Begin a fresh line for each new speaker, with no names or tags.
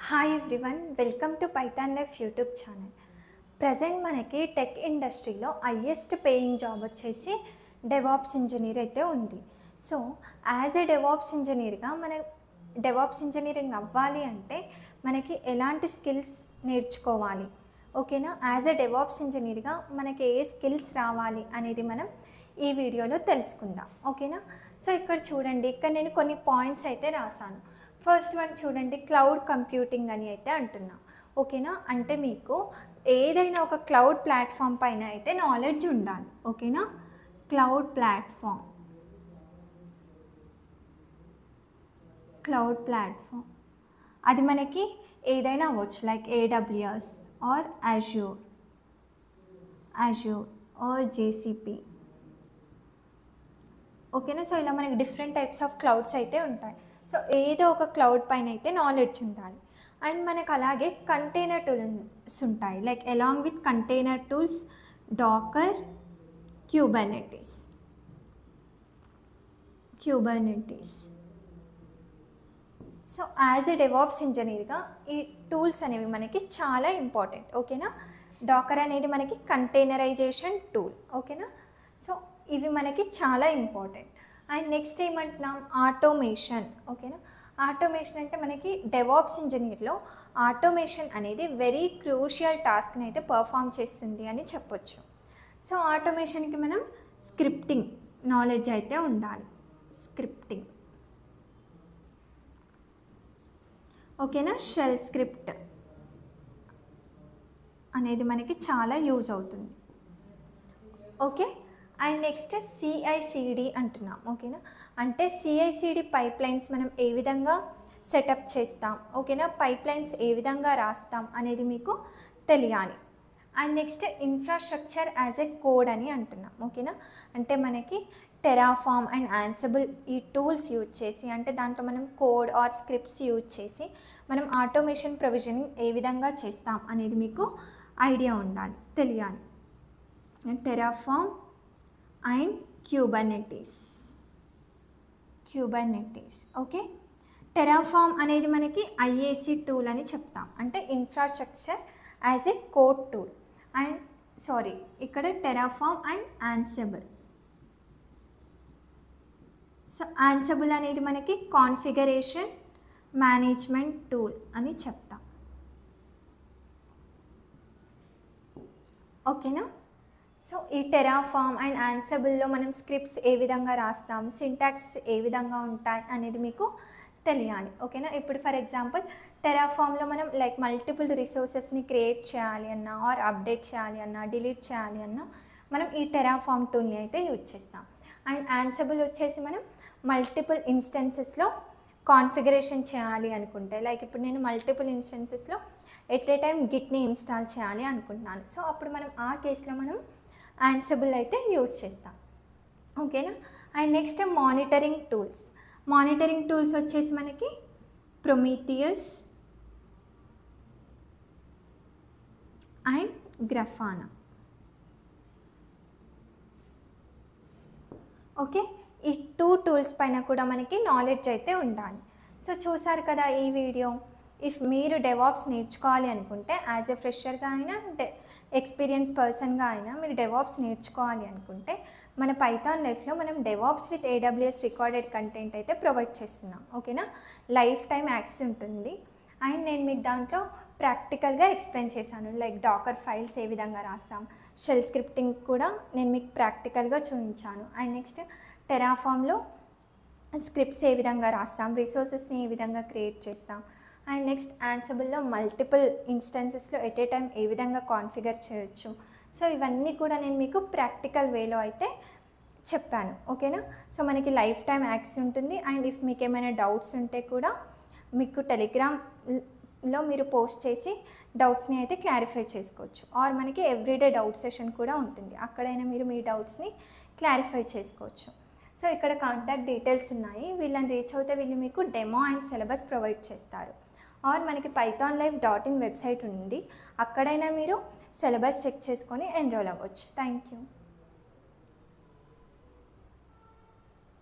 Hi everyone, welcome to Python life YouTube channel. Present మనకి tech ఇండస్ట్రీలో highest paying job వచ్చేసి DevOps engineer అయితే ఉంది. సో యాజ్ ఏ డెవాప్స్ ఇంజనీర్గా DevOps engineering అవ్వాలి అంటే మనకి ఎలాంటి స్కిల్స్ నేర్చుకోవాలి, ఓకేనా? యాజ్ ఏ డెవాప్స్ ఇంజనీర్గా మనకి ఏ స్కిల్స్ రావాలి అనేది మనం ఈ వీడియోలో తెలుసుకుందాం, ఓకేనా? సో ఇక్కడ చూడండి, ఇక్కడ నేను కొన్ని పాయింట్స్ అయితే రాశాను. ఫస్ట్ వన్ చూడండి, క్లౌడ్ కంప్యూటింగ్ అని అయితే అంటున్నా, ఓకేనా? అంటే మీకు ఏదైనా ఒక క్లౌడ్ ప్లాట్ఫామ్ పైన అయితే నాలెడ్జ్ ఉండాలి, ఓకేనా? క్లౌడ్ ప్లాట్ఫామ్ అది మనకి ఏదైనా అవ్వచ్చు, like AWS or Azure or GCP, ఓకేనా? సో ఇలా మనకి డిఫరెంట్ టైప్స్ ఆఫ్ క్లౌడ్స్ అయితే ఉంటాయి. సో ఏదో ఒక క్లౌడ్ పైన అయితే నాలెడ్జ్ ఉండాలి. అండ్ మనకు అలాగే కంటైనర్ టూల్స్ ఉంటాయి, like along with container tools Docker, Kubernetes. So as a DevOps ఇంజనీర్గా ఈ టూల్స్ అనేవి మనకి చాలా ఇంపార్టెంట్, ఓకేనా? డాకర్ అనేది మనకి కంటైనరైజేషన్ టూల్, ఓకేనా? సో ఇవి మనకి చాలా ఇంపార్టెంట్. అండ్ నెక్స్ట్ ఏమంటున్నాం, ఆటోమేషన్, ఓకేనా? ఆటోమేషన్ అంటే మనకి డెవాప్స్ ఇంజనీర్లో ఆటోమేషన్ అనేది వెరీ క్రూషియల్ టాస్క్ని అయితే పర్ఫామ్ చేస్తుంది అని చెప్పొచ్చు. సో ఆటోమేషన్కి మనం స్క్రిప్టింగ్ నాలెడ్జ్ అయితే ఉండాలి, స్క్రిప్టింగ్, ఓకేనా? షెల్ స్క్రిప్ట్ అనేది మనకి చాలా యూజ్ అవుతుంది, ఓకే? అండ్ నెక్స్ట్ సిఐసిడి అంటున్నాం, ఓకేనా? అంటే సిఐసిడి పైప్ లైన్స్ మనం ఏ విధంగా సెటప్ చేస్తాం, ఓకేనా? పైప్ లైన్స్ ఏ విధంగా రాస్తాం అనేది మీకు తెలియాలి. And next infrastructure as a code అని అంటున్నాం, ఓకేనా? అంటే మనకి టెరాఫామ్ అండ్ యాన్సిబుల్ ఈ టూల్స్ యూజ్ చేసి, అంటే దాంట్లో మనం కోడ్ ఆర్ స్క్రిప్ట్స్ యూజ్ చేసి మనం ఆటోమేషన్ ప్రొవిజనింగ్ ఏ విధంగా చేస్తాం అనేది మీకు ఐడియా ఉండాలి, తెలియాలి. Terraform and Kubernetes, okay? Terraform అనేది మనకి ఐఏసి టూల్ అని చెప్తాం, అంటే infrastructure as a code tool. And ఇక్కడ Terraform and Ansible. So Ansible అనేది మనకి కాన్ఫిగరేషన్ మేనేజ్మెంట్ టూల్ అని చెప్తాం, ఓకేనా? సో ఈ టెరాఫామ్ అండ్ యాన్సిబుల్లో మనం స్క్రిప్ట్స్ ఏ విధంగా రాస్తాం, సింటాక్స్ ఏ విధంగా ఉంటాయి అనేది మీకు తెలియాలి, ఓకేనా? ఇప్పుడు ఫర్ ఎగ్జాంపుల్ టెరాఫామ్లో మనం లైక్ మల్టిపుల్ రిసోర్సెస్ని క్రియేట్ చేయాలి అన్నా ఆర్ అప్డేట్ చేయాలి అన్నా డిలీట్ చేయాలి అన్నా మనం ఈ టెరాఫామ్ టూల్ని అయితే యూజ్ చేస్తాం. అండ్ యాన్సిబుల్ వచ్చేసి మనం మల్టిపుల్ ఇన్స్టెన్సెస్లో కాన్ఫిగరేషన్ చేయాలి అనుకుంటే, లైక్ ఇప్పుడు నేను మల్టిపుల్ ఇన్స్టెన్సెస్లో ఎట్ ఏ టైం గిట్ని ఇన్స్టాల్ చేయాలి అనుకుంటున్నాను. సో అప్పుడు మనం ఆ కేసులో మనం యాన్సిబుల్ అయితే యూజ్ చేస్తాం, ఓకేనా? అండ్ నెక్స్ట్ మానిటరింగ్ టూల్స్ వచ్చేసి మనకి ప్రొమీథియస్ అండ్ గ్రాఫానా, ఓకే? ఈ టూ టూల్స్ పైన కూడా మనకి నాలెడ్జ్ అయితే ఉండాలి. సో చూసారు కదా ఈ వీడియో. ఇఫ్ మీరు డెవాప్స్ నేర్చుకోవాలి అనుకుంటే యాజ్ ఎ ఫ్రెషర్గా అయినా ఎక్స్పీరియన్స్ పర్సన్గా అయినా మీరు డెవాప్స్ నేర్చుకోవాలి అనుకుంటే మన పైథాన్ లైఫ్లో మనం DevOps with AWS recorded content అయితే ప్రొవైడ్ చేస్తున్నాం, ఓకేనా? లైఫ్ టైం యాక్సెస్ ఉంటుంది. అండ్ నేను మీకు దాంట్లో ప్రాక్టికల్గా ఎక్స్ప్లెయిన్ చేశాను, లైక్ డాకర్ ఫైల్స్ ఏ విధంగా రాస్తాం, షెల్ స్క్రిప్టింగ్ కూడా నేను మీకు ప్రాక్టికల్గా చూపించాను. అండ్ నెక్స్ట్ టెరాఫామ్లో స్క్రిప్ట్స్ ఏ విధంగా రాస్తాం, రిసోర్సెస్ని ఏ విధంగా క్రియేట్ చేస్తాం. అండ్ నెక్స్ట్ యాన్సిబుల్లో మల్టిపుల్ ఇన్స్టెన్సెస్లో ఎట్ ఏ టైం ఏ విధంగా కాన్ఫిగర్ చేయొచ్చు. సో ఇవన్నీ కూడా నేను మీకు ప్రాక్టికల్ వేలో అయితే చెప్పాను, ఓకేనా? సో మనకి లైఫ్ టైం యాక్సెస్ ఉంటుంది. అండ్ ఇఫ్ మీకు ఏమైనా డౌట్స్ ఉంటే కూడా మీకు టెలిగ్రామ్లో మీరు పోస్ట్ చేసి డౌట్స్ని అయితే క్లారిఫై చేసుకోవచ్చు. ఆర్ మనకి ఎవ్రీడే డౌట్ సెషన్ కూడా ఉంటుంది, అక్కడైనా మీరు మీ డౌట్స్ని క్లారిఫై చేసుకోవచ్చు. సో ఇక్కడ కాంటాక్ట్ డీటెయిల్స్ ఉన్నాయి, వీళ్ళని రీచ్ అవుతే వీళ్ళు మీకు డెమో అండ్ సిలబస్ ప్రొవైడ్ చేస్తారు. ఆర్ మనకి pythonlife.in వెబ్సైట్ ఉంది, అక్కడైనా మీరు సిలబస్ చెక్ చేసుకొని ఎన్రోల్ అవ్వచ్చు. Thank you.